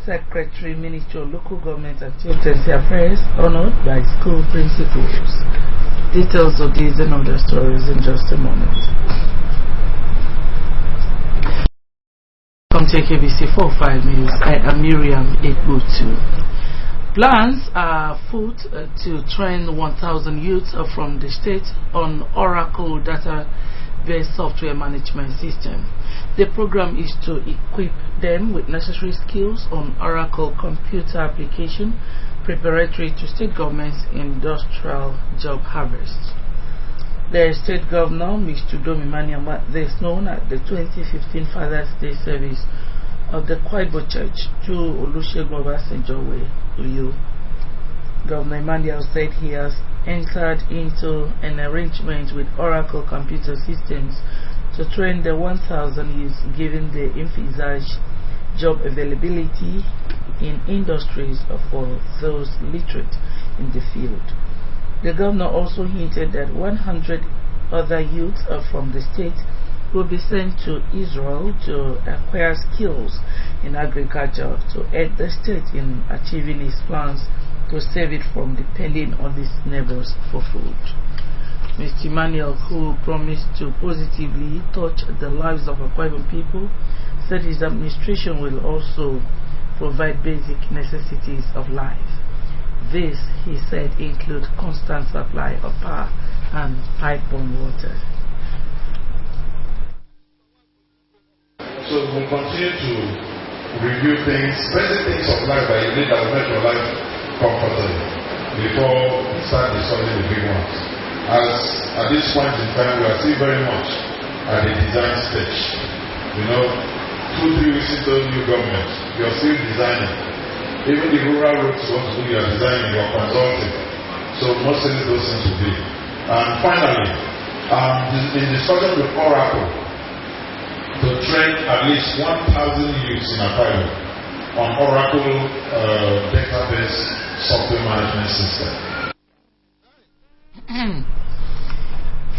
Secretary, Ministry of Local Government and Chieftaincy Affairs, honored by school principals. Details of these and other stories in just a moment. Come to KBC 45 News. I am Miriam Ekbutu. Plans are afoot to train 1,000 youths from the state on Oracle database software management system. The program is to equip them with necessary skills on Oracle computer application preparatory to state government's industrial job harvest. The state governor, Mr. Domi Maniama, is known at the 2015 Father's Day service of the Kwaibo Church to Olusegun Obasanjo Uyo. Governor Emmanuel said he has entered into an arrangement with Oracle Computer Systems to train the 1,000 youths, given the envisaged job availability in industries for those literate in the field. The governor also hinted that 100 other youths from the state will be sent to Israel to acquire skills in agriculture to aid the state in achieving its plans to save it from depending on its neighbors for food. Mr. Emmanuel, who promised to positively touch the lives of Akwa Ibom people, said his administration will also provide basic necessities of life. This, he said, include constant supply of power and pipe-borne water. So we'll continue to review things, basic things of life that you need that will make your life comfortable before we start discussing the big ones. As at this point in time, we are still very much at the design stage. 2-3 weeks into the new government, you are still designing. Even the rural roads you want to do, you are designing, you are consulting. So most of those things will be. And finally, in discussion with Oracle, to train at least 1,000 youths in Akwa Ibom on Oracle database software management system.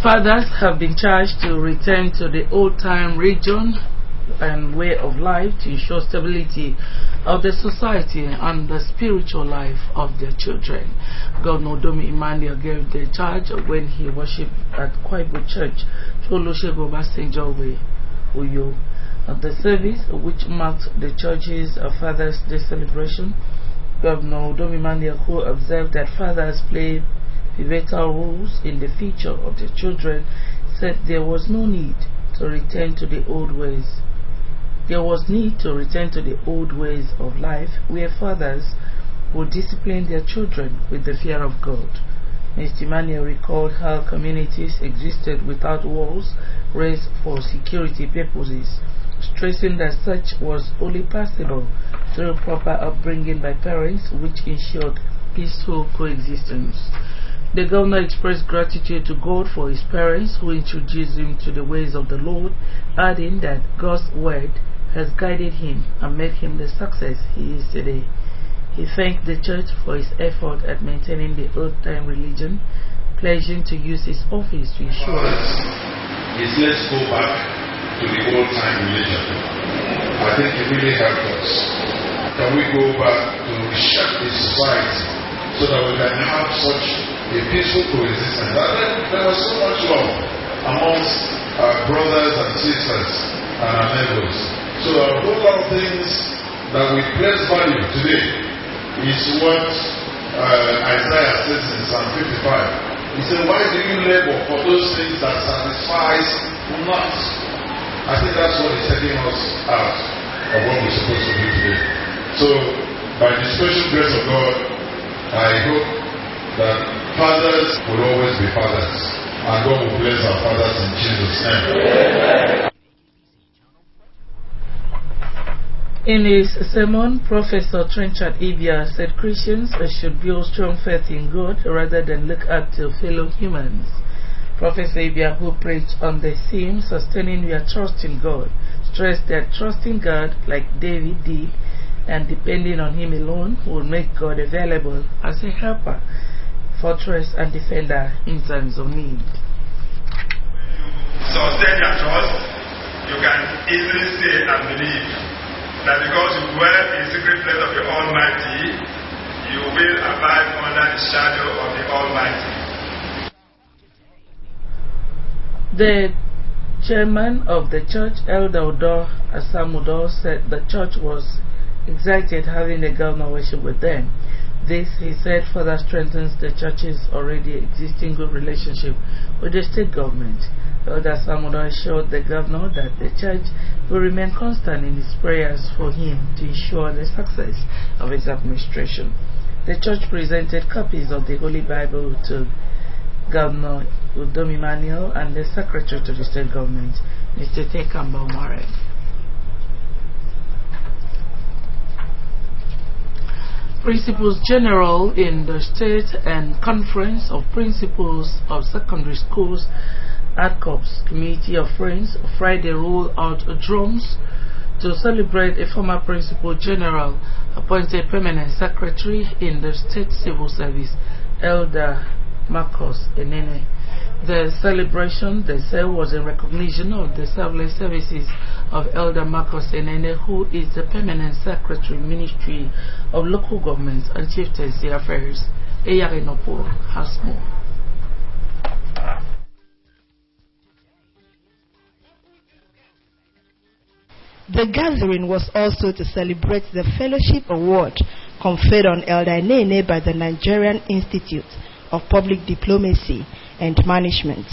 Fathers have been charged to return to the old-time region and way of life to ensure stability of the society and the spiritual life of their children. Governor Domi Emmanuel gave the charge when he worshipped at Kwaibo Church to Olusegun Obasanjo Uyo. At the service, which marked the church's Father's Day celebration, Governor Domi Emmanuel, who observed that fathers play pivotal roles in the future of their children, said there was no need to return to the old ways. There was need to return to the old ways of life where fathers would discipline their children with the fear of God. Mr. Emmanuel recalled how communities existed without walls raised for security purposes, stressing that such was only possible through proper upbringing by parents, which ensured peaceful coexistence. The governor expressed gratitude to God for his parents who introduced him to the ways of the Lord, adding that God's word has guided him and made him the success he is today. He thanked the church for his effort at maintaining the old-time religion, pledging to use his office to ensure let's go back to the old-time religion. I think it really helped us. Can we go back to reshape the society so that we can have such a peaceful coexistence? There was so much love amongst our brothers and sisters and our neighbors. So those are things that we place value today is what Isaiah says in Psalm 55. He said, why do you labor for those things that satisfies not? I think that's what is taking us out of what we're supposed to do today. So, by the special grace of God, I hope that fathers will always be fathers, and God will bless our fathers in Jesus' name. In his sermon, Professor Trenchard Ibia said Christians should build strong faith in God rather than look up to fellow humans. Professor Ibia, who preached on the theme Sustaining Your Trust in God, stressed that trusting God like David did and depending on Him alone will make God available as a helper, fortress and defender in times of need. Sustain your trust, you can easily say and believe that because you dwell in the secret place of the Almighty, you will abide under the shadow of the Almighty. The chairman of the church, Elder Odo Asamudo, said the church was excited having the governor worship with them. This, he said, further strengthens the church's already existing good relationship with the state government. Elder Asamudo assured the governor that the church will remain constant in its prayers for him to ensure the success of his administration. The church presented copies of the Holy Bible to Governor Udom Emmanuel and the Secretary to the State Government, Mr. Tekamba Omare. Principals General in the State and Conference of Principals of Secondary Schools ADCOPS Committee of Friends Friday rolled out drones to celebrate a former Principal General appointed Permanent Secretary in the State Civil Service, Elder Marcus Enene. The celebration, they say, was in recognition of the selfless services of Elder Marcus Enene, who is the Permanent Secretary, Ministry of Local Governments and Chieftaincy Affairs. Eyarinopo has more. The gathering was also to celebrate the Fellowship Award conferred on Elder Enene by the Nigerian Institute of Public Diplomacy and Management.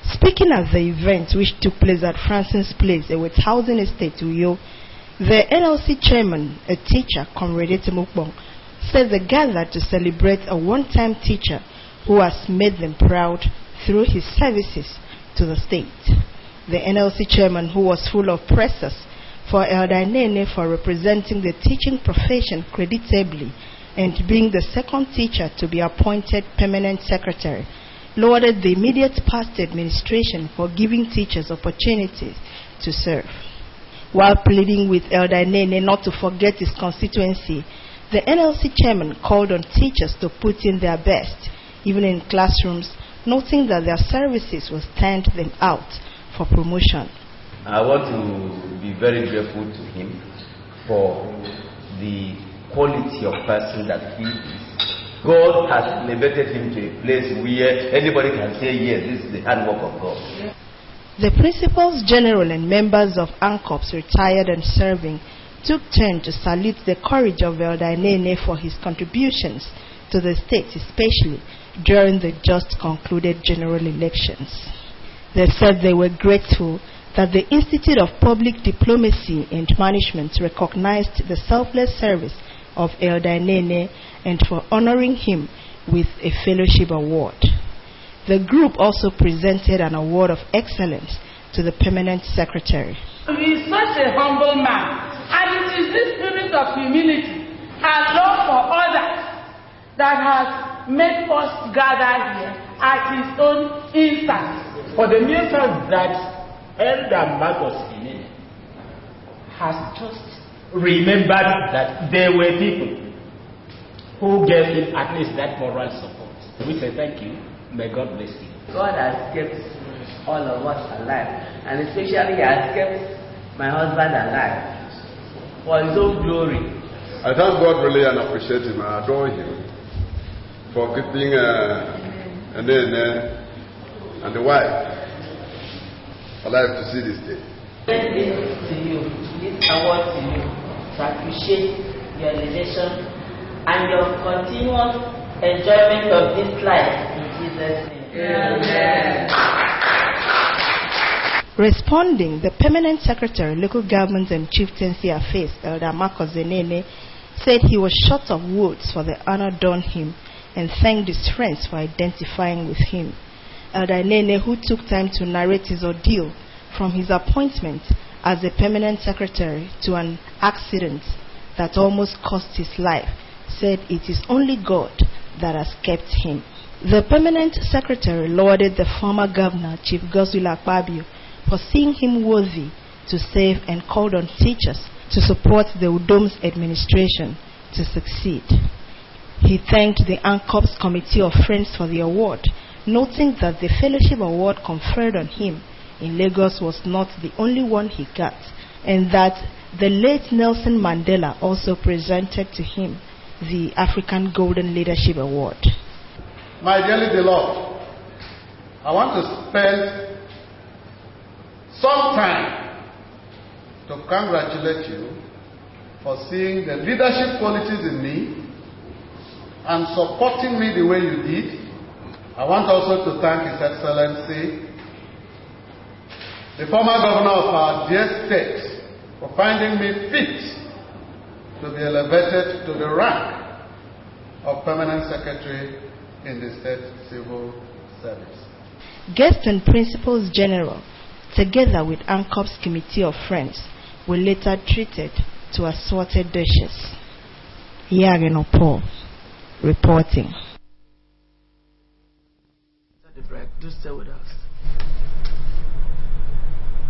Speaking at the event, which took place at Francis Place, with Housing Estate, Uyo, the NLC chairman, a teacher, Comrade Temukbong, said they gathered to celebrate a one-time teacher who has made them proud through his services to the state. The NLC chairman, who was full of praises for Elder Enene for representing the teaching profession creditably and being the second teacher to be appointed permanent secretary, lauded the immediate past administration for giving teachers opportunities to serve. While pleading with Elder Enene not to forget his constituency, the NLC chairman called on teachers to put in their best, even in classrooms, noting that their services will stand them out for promotion. I want to be very grateful to him for the quality of person that he is. God has elevated him to a place where anybody can say, yes, this is the handwork of God. The principals general and members of ANCOPS, retired and serving, took turn to salute the courage of Elder Enene for his contributions to the state, especially during the just concluded general elections. They said they were grateful that the Institute of Public Diplomacy and Management recognized the selfless service of Elder Enene and for honoring him with a fellowship award. The group also presented an award of excellence to the permanent secretary. He is such a humble man, and it is this spirit of humility and love for others that has made us gather here at his own instance. For the mere fact that Elder Marcus Enene has just remembered that there were people who gave him at least that moral support. We say thank you. May God bless you. God has kept all of us alive, and especially He has kept my husband alive for His own glory. I thank God really and appreciate him. I adore him for keeping Enene and the wife alive to see this day. This to you, this award to you, to appreciate your elevation and your continuous enjoyment of this life in Jesus' name. Amen. Responding, the permanent secretary, Local Government and Chieftaincy Affairs, Elder Marcus Enene, said he was short of words for the honor done him and thanked his friends for identifying with him. Elder Enene, who took time to narrate his ordeal from his appointment as a permanent secretary to an accident that almost cost his life, said it is only God that has kept him. The permanent secretary lauded the former governor, Chief Godswill Akpabio, for seeing him worthy to serve and called on teachers to support the Udom's administration to succeed. He thanked the ANCOPS Committee of Friends for the award, noting that the fellowship award conferred on him in Lagos was not the only one he got, and that The late Nelson Mandela also presented to him the African Golden Leadership Award. My dearly beloved, I want to spend some time to congratulate you for seeing the leadership qualities in me and supporting me the way you did. I want also to thank His Excellency, the former governor of our dear state, for finding me fit to be elevated to the rank of Permanent Secretary in the State Civil Service. Guest and Principals General, together with ANCOP's Committee of Friends, were later treated to assorted dishes. Yageno Paul, reporting. Do stay with us.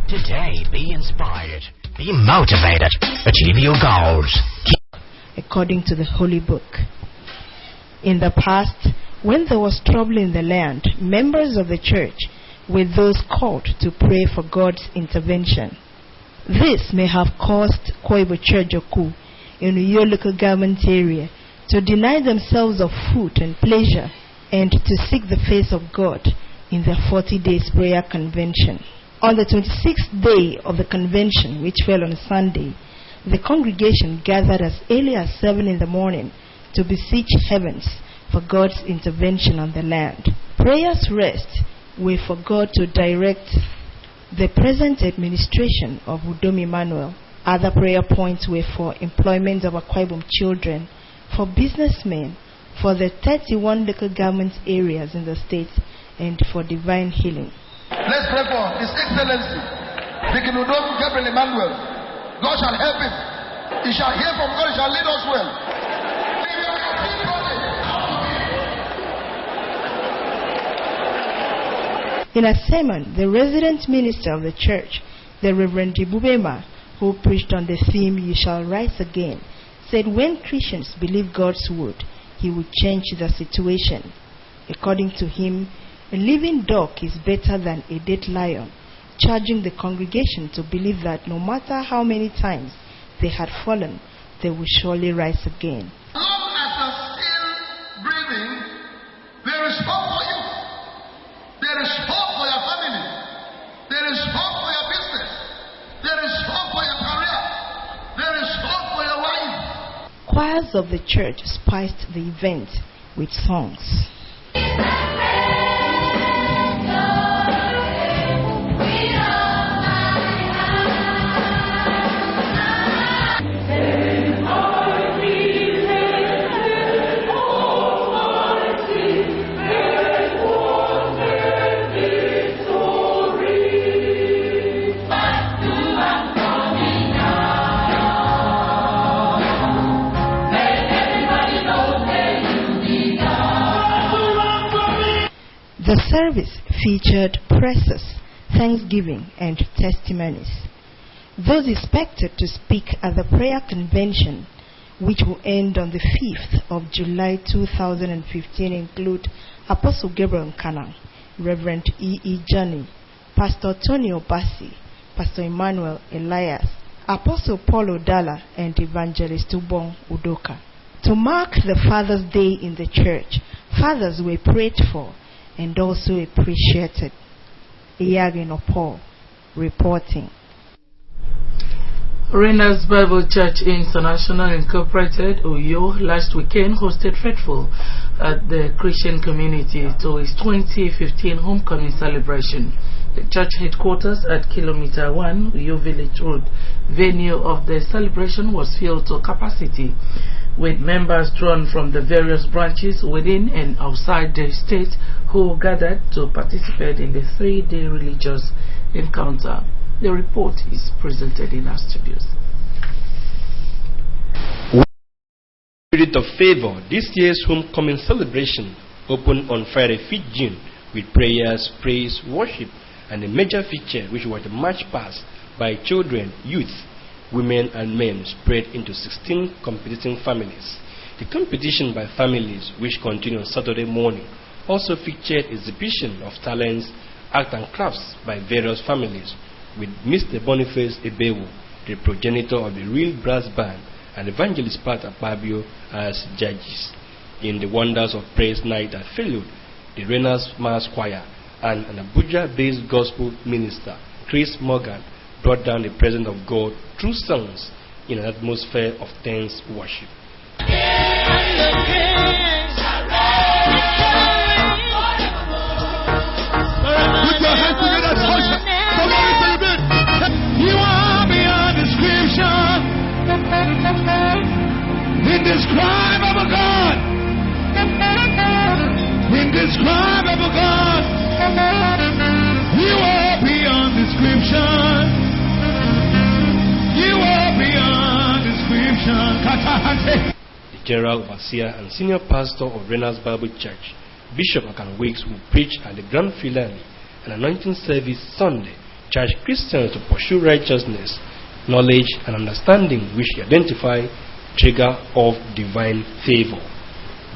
Today, be inspired, be motivated, achieve your goals. According to the Holy Book. In the past, when there was trouble in the land, members of the church were those called to pray for God's intervention. This may have caused Koibo Churjoku in your local government area to deny themselves of food and pleasure and to seek the face of God in their 40 days prayer convention. On the 26th day of the convention, which fell on Sunday, the congregation gathered as early as 7 in the morning to beseech heavens for God's intervention on the land. Prayers rest were for God to direct the present administration of Udom Emmanuel. Other prayer points were for employment of Akwa Ibom children, for businessmen, for the 31 local government areas in the state, and for divine healing. Let's pray for His Excellency, Deacon Udom Gabriel Emmanuel. God shall help him. He shall hear from God. He shall lead us well. In a sermon, the resident minister of the church, the Reverend Ibubema, who preached on the theme, "You shall rise again," said when Christians believe God's word, He will change the situation. According to him, a living dog is better than a dead lion, charging the congregation to believe that no matter how many times they had fallen, they will surely rise again. As long as you're still breathing, there is hope for you. There is hope for your family. There is hope for your business. There is hope for your career. There is hope for your wife. Choirs of the church spiced the event with songs. The service featured praises, thanksgiving, and testimonies. Those expected to speak at the prayer convention, which will end on the 5th of July 2015, include Apostle Gabriel Nkana, Reverend E. Johnny, Pastor Tony Obasi, Pastor Emmanuel Elias, Apostle Paul Odala, and Evangelist Ubong Udoka. To mark the Father's Day in the church, fathers were prayed for and also appreciated. Iyageno Paul, reporting. Rena's Bible Church International Incorporated, Uyo, last weekend hosted Faithful at the Christian community to its 2015 homecoming celebration. The church headquarters at Kilometer 1, Uyo Village Road. Venue of the celebration was filled to capacity, with members drawn from the various branches within and outside the state who gathered to participate in the 3-day religious encounter. The report is presented in our studios. Spirit of favor, this year's homecoming celebration opened on Friday, 5th June, with prayers, praise, worship, and a major feature which was the march past by children, youth, women, and men spread into 16 competing families. The competition by families, which continued on Saturday morning, also featured exhibition of talents, art and crafts by various families, with Mr. Boniface Ebewu, the progenitor of the real brass band, and Evangelist Pat Akpabio as judges. In the Wonders of Praise Night at Philwood, the Renas Mass Choir and an Abuja-based gospel minister, Chris Morgan, brought down the presence of God through songs in an atmosphere of tense worship. Put your hands together, worship. Come on, celebrate. You are beyond description. Indescribable God. Indescribable God. You are beyond description. You are beyond description. The General Overseer and Senior Pastor of Renas Bible Church, Bishop Akan Weeks, will preach at the Grand Finale, an anointing service Sunday, charge Christians to pursue righteousness, knowledge, and understanding which identify trigger of divine favor.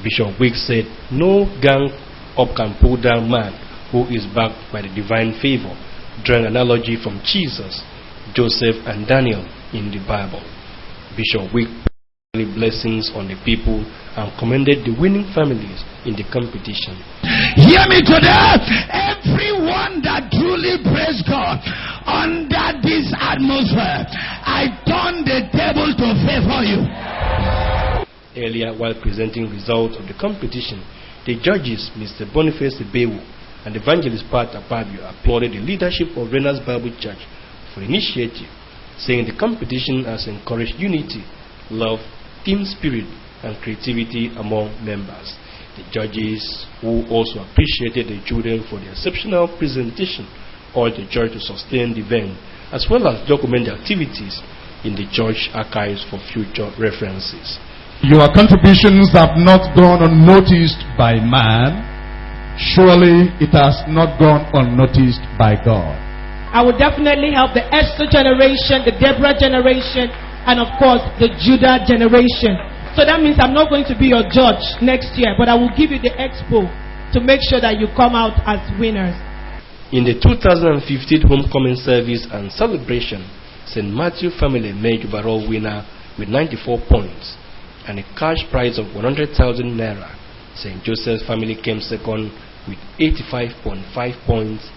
Bishop Weeks said, no gang up can pull down man who is backed by the divine favor, drawing analogy from Jesus, Joseph, and Daniel in the Bible. Bishop Weeks blessings on the people and commended the winning families in the competition. Hear me today. Everyone that truly praise God under this atmosphere, I turn the table to favor you. Earlier, while presenting results of the competition, the judges, Mr. Boniface Ibewu and Evangelist Pat Akpabio, applauded the leadership of Renas Bible Church for initiative, saying the competition has encouraged unity, love, team spirit, and creativity among members. The judges, who also appreciated the children for the exceptional presentation, urged the church to sustain the event as well as document the activities in the church archives for future references. Your contributions have not gone unnoticed by man. Surely it has not gone unnoticed by God. I will definitely help the Esther generation, the Deborah generation, and of course the Judah generation. So that means I'm not going to be your judge next year, but I will give you the expo to make sure that you come out as winners. In the 2015 homecoming service and celebration, St. Matthew family made overall winner with 94 points and a cash prize of 100,000 naira. St. Joseph's family came second with 85.5 points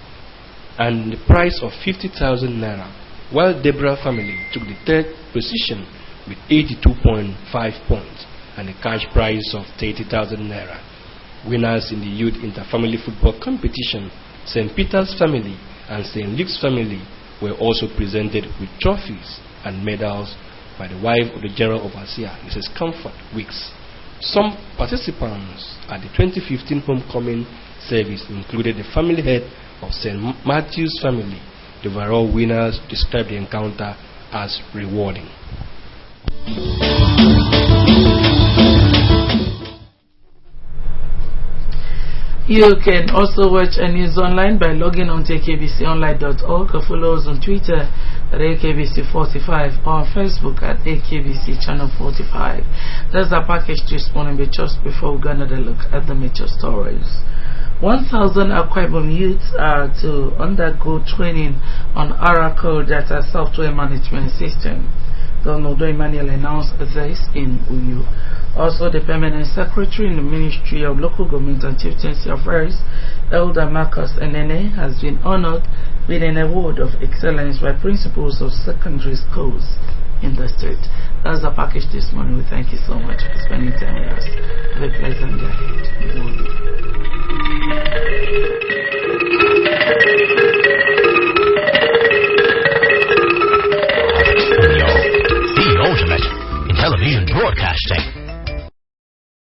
and the prize of 50,000 naira, while Deborah family took the third position with 82.5 points and a cash prize of 30,000 naira. Winners in the youth interfamily football competition, St. Peter's family and St. Luke's family were also presented with trophies and medals by the wife of the General Overseer, Mrs. Comfort Weeks. Some participants at the 2015 homecoming service included the family head of St. Matthew's family. The overall winners described the encounter as rewarding. You can also watch our news online by logging on to akbconline.org or follow us on Twitter at AKBC45 or on Facebook at AKBC Channel 45. That's our package this morning, but just before we go another look at the major stories. 1,000 Akwa Ibom youths are to undergo training on Oracle Data Software Management System. Governor Odo Emmanuel announced this in Uyu. Also, the Permanent Secretary in the Ministry of Local Government and Chieftaincy Affairs, Elder Marcus Enene, has been honored with an award of excellence by principals of secondary schools in the state. That's the package this morning. We thank you so much for spending time with us. Have a pleasant day.